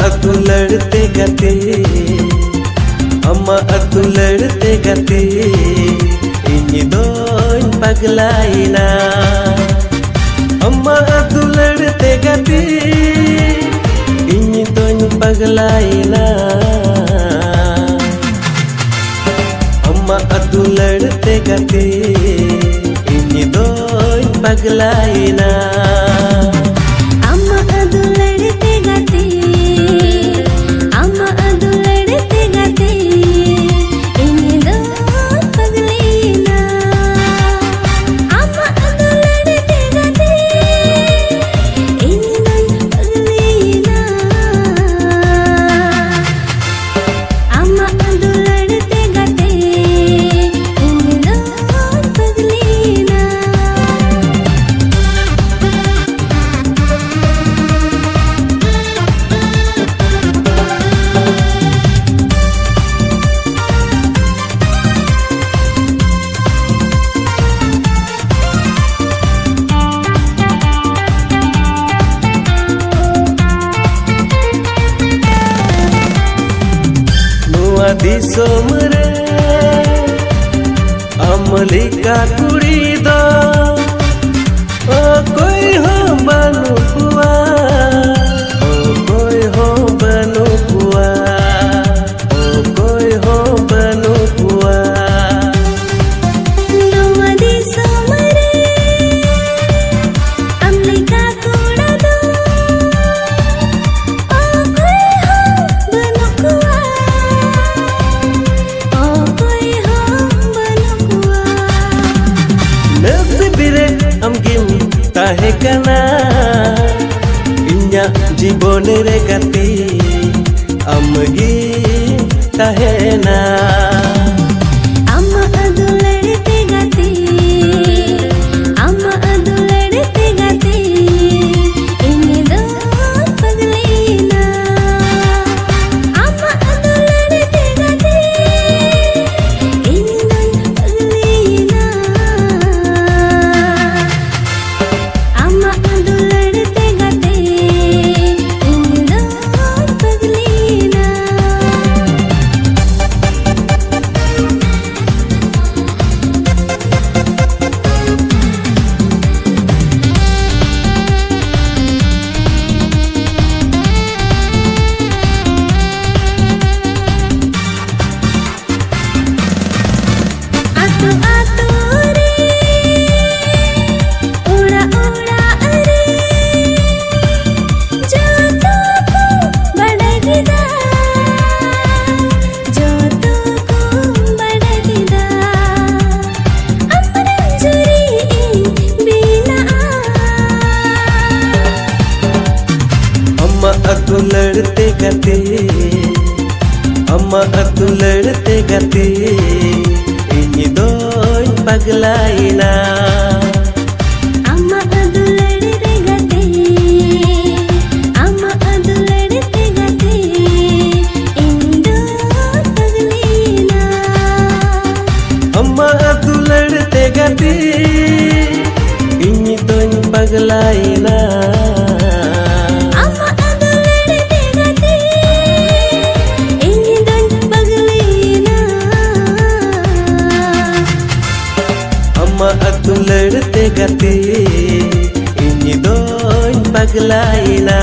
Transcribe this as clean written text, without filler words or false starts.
अतु लड़ते गते अम्मा अतु लड़ते गते इन्हीं दोन पगलाइना अम्मा अतु लड़ते गते इन्हीं दोन पगलाइना अम्मा अतु लड़ते गते इन्हीं दोन पगलाइना दिसोम रे अमलिका कुड़ी दो ओ कोई हो बनू कुआ ओ कोई हो बनू कुआ ओ कोई हो बनू कुआ ताहे कना इन्या जीवन रे गति अमगी ताहे ना अम्मा अदु लड़ते गति अम्मा अदु लड़ते गति इन्हीं दो पगलीना अम्मा अदु लड़ते गति इन्हीं दो पगलीना अतु लड़ते गते अम्मा अतु लड़ते गते इन्हीं दोन पगलाइना अम्मा अतु लड़ते गते अम्मा अतु लड़ते गते इन्हीं दोन पगलीना अम्मा अतु लड़ते गते इन्हीं दोन पगलाइना अतु लड़ते गते इन्हीं दोन पगलाइना।